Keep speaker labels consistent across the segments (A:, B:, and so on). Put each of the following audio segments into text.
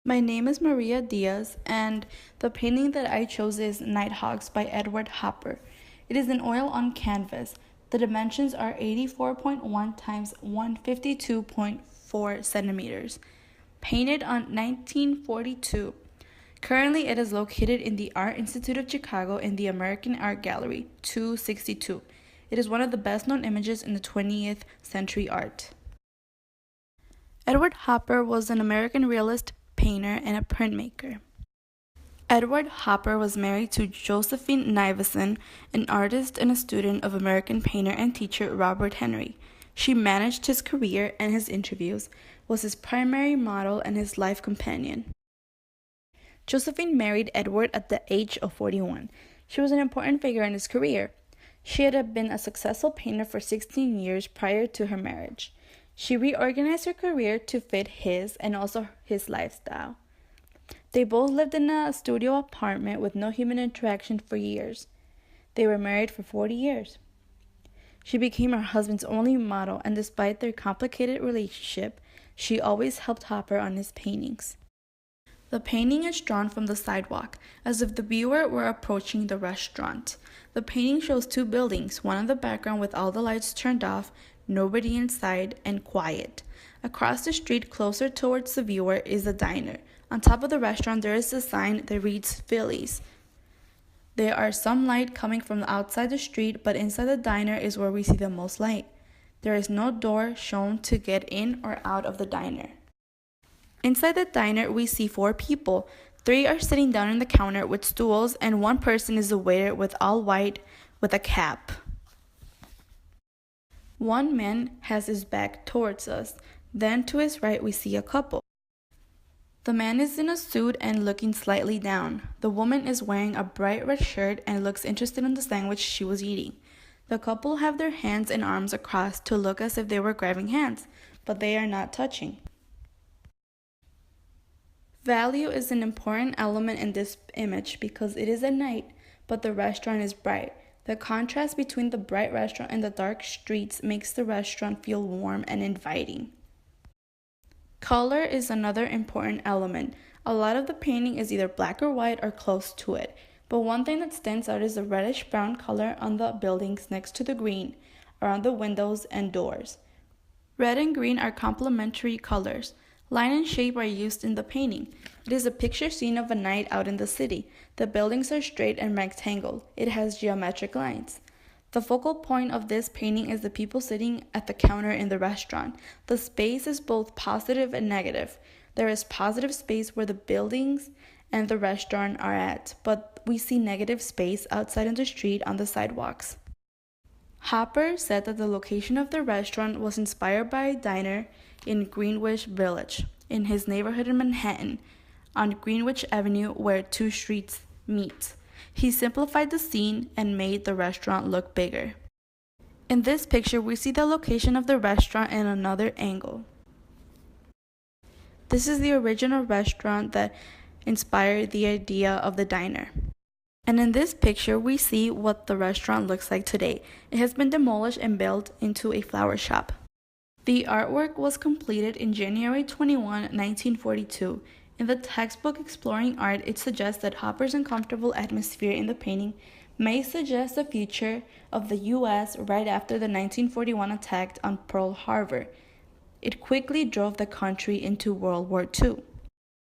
A: My name is Maria Diaz, and the painting that I chose is Nighthawks by Edward Hopper. It is an oil on canvas. The dimensions are 84.1 times 152.4 centimeters. Painted on 1942. Currently, it is located in the Art Institute of Chicago in the American Art Gallery, 262. It is one of the best-known images in the 20th century art. Edward Hopper was an American realist painter and a printmaker. Edward Hopper was married to Josephine Neivison, an artist and a student of American painter and teacher Robert Henry. She managed his career and his interviews, was his primary model and his life companion. Josephine married Edward at the age of 41. She was an important figure in his career. She had been a successful painter for 16 years prior to her marriage. She reorganized her career to fit his and also his lifestyle. They both lived in a studio apartment with no human interaction for years. They were married for 40 years. She became her husband's only model, and despite their complicated relationship, she always helped Hopper on his paintings. The painting is drawn from the sidewalk, as if the viewer were approaching the restaurant. The painting shows two buildings, one in the background with all the lights turned off, nobody inside, and quiet. Across the street, closer towards the viewer, is a diner. On top of the restaurant, there is a sign that reads Phillies. There are some light coming from outside the street, but inside the diner is where we see the most light. There is no door shown to get in or out of the diner. Inside the diner, we see 4 people. 3 are sitting down on the counter with stools, and 1 person is a waiter with all white with a cap. One man has his back towards us. Then to his right, we see a couple. The man is in a suit and looking slightly down. The woman is wearing a bright red shirt and looks interested in the sandwich she was eating. The couple have their hands and arms across to look as if they were grabbing hands, but they are not touching. Value is an important element in this image because it is at night, but the restaurant is bright. The contrast between the bright restaurant and the dark streets makes the restaurant feel warm and inviting. Color is another important element. A lot of the painting is either black or white or close to it, but one thing that stands out is the reddish-brown color on the buildings next to the green, around the windows and doors. Red and green are complementary colors. Line and shape are used in the painting. It is a picture scene of a night out in the city. The buildings are straight and rectangle. It has geometric lines. The focal point of this painting is the people sitting at the counter in the restaurant. The space is both positive and negative. There is positive space where the buildings and the restaurant are at, but we see negative space outside in the street on the sidewalks. Hopper said that the location of the restaurant was inspired by a diner in Greenwich Village, in his neighborhood in Manhattan, on Greenwich Avenue where 2 streets meet. He simplified the scene and made the restaurant look bigger. In this picture, we see the location of the restaurant in another angle. This is the original restaurant that inspired the idea of the diner. And in this picture, we see what the restaurant looks like today. It has been demolished and built into a flower shop. The artwork was completed in January 21, 1942. In the textbook Exploring Art, it suggests that Hopper's uncomfortable atmosphere in the painting may suggest the future of the U.S. right after the 1941 attack on Pearl Harbor. It quickly drove the country into World War II.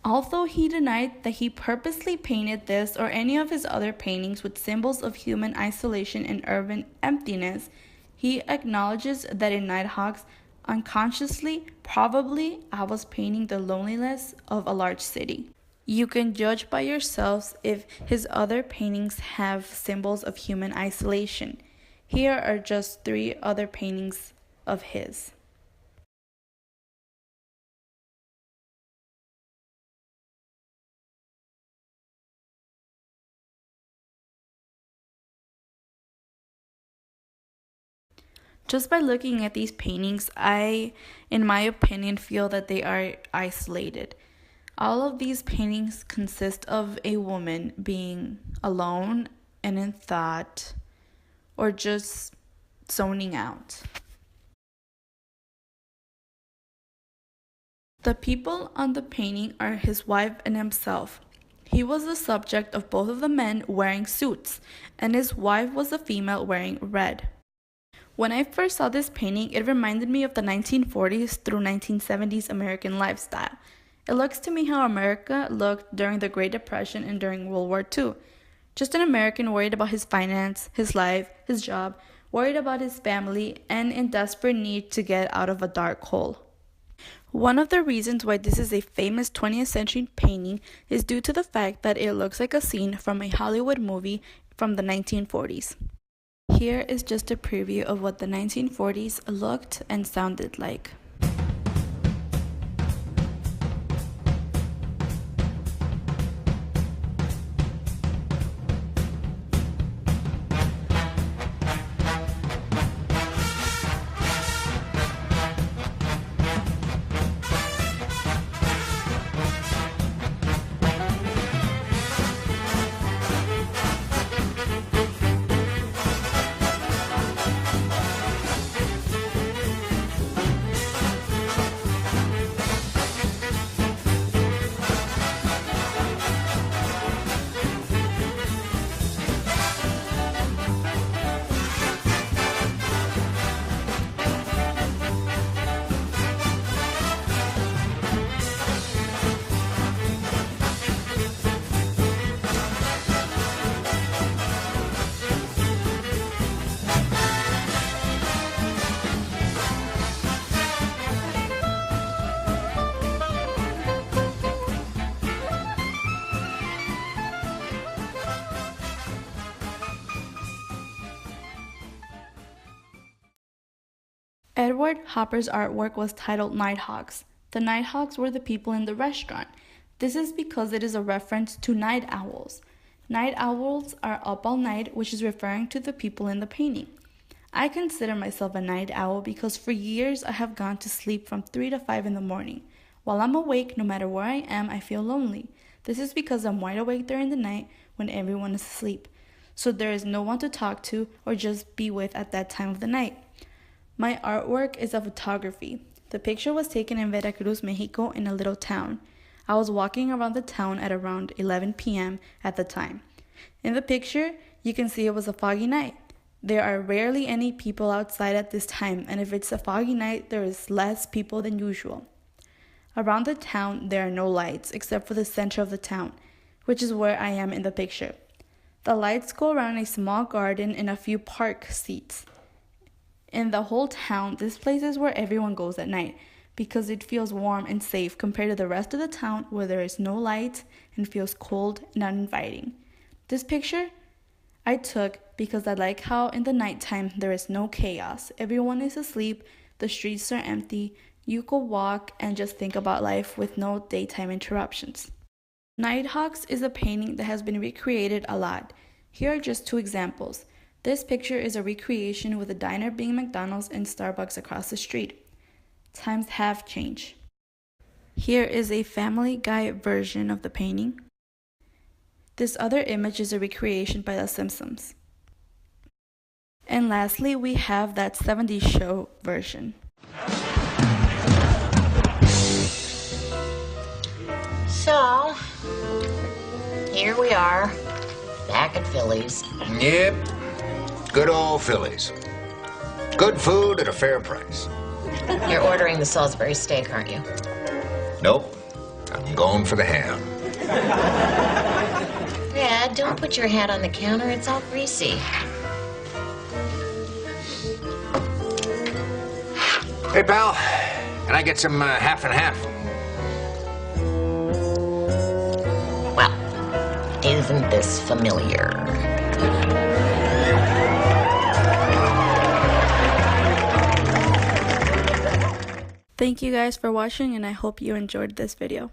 A: Although he denied that he purposely painted this or any of his other paintings with symbols of human isolation and urban emptiness, he acknowledges that in Nighthawks, unconsciously, probably, I was painting the loneliness of a large city. You can judge by yourselves if his other paintings have symbols of human isolation. Here are just 3 other paintings of his. Just by looking at these paintings, I, in my opinion, feel that they are isolated. All of these paintings consist of a woman being alone and in thought, or just zoning out. The people on the painting are his wife and himself. He was the subject of both of the men wearing suits, and his wife was the female wearing red. When I first saw this painting, it reminded me of the 1940s through 1970s American lifestyle. It looks to me how America looked during the Great Depression and during World War II. Just an American worried about his finance, his life, his job, worried about his family, and in desperate need to get out of a dark hole. One of the reasons why this is a famous 20th century painting is due to the fact that it looks like a scene from a Hollywood movie from the 1940s. Here is just a preview of what the 1940s looked and sounded like. Edward Hopper's artwork was titled Nighthawks. The Nighthawks were the people in the restaurant. This is because it is a reference to night owls. Night owls are up all night, which is referring to the people in the painting. I consider myself a night owl because for years I have gone to sleep from 3 to 5 in the morning. While I'm awake, no matter where I am, I feel lonely. This is because I'm wide awake during the night when everyone is asleep. So there is no one to talk to or just be with at that time of the night. My artwork is a photography. The picture was taken in Veracruz, Mexico, in a little town. I was walking around the town at around 11 p.m. at the time. In the picture, you can see it was a foggy night. There are rarely any people outside at this time, and if it's a foggy night, there is less people than usual. Around the town, there are no lights except for the center of the town, which is where I am in the picture. The lights go around a small garden and a few park seats. In the whole town, this place is where everyone goes at night because it feels warm and safe compared to the rest of the town where there is no light and feels cold and uninviting. This picture I took because I like how in the nighttime there is no chaos. Everyone is asleep, the streets are empty, you could walk and just think about life with no daytime interruptions. Nighthawks is a painting that has been recreated a lot. Here are just two examples. This picture is a recreation with a diner being McDonald's and Starbucks across the street. Times have changed. Here is a Family Guy version of the painting. This other image is a recreation by The Simpsons. And lastly, we have that 70s show version.
B: So, here we are, back at Philly's.
C: Yep. Good old Phillies. Good food at a fair price.
B: You're ordering the Salisbury steak, aren't you?
C: Nope. I'm going for the ham.
B: Yeah, don't put your hat on the counter. It's all greasy.
C: Hey, pal. Can I get some half and half?
B: Well, isn't this familiar?
A: Thank you guys for watching, and I hope you enjoyed this video.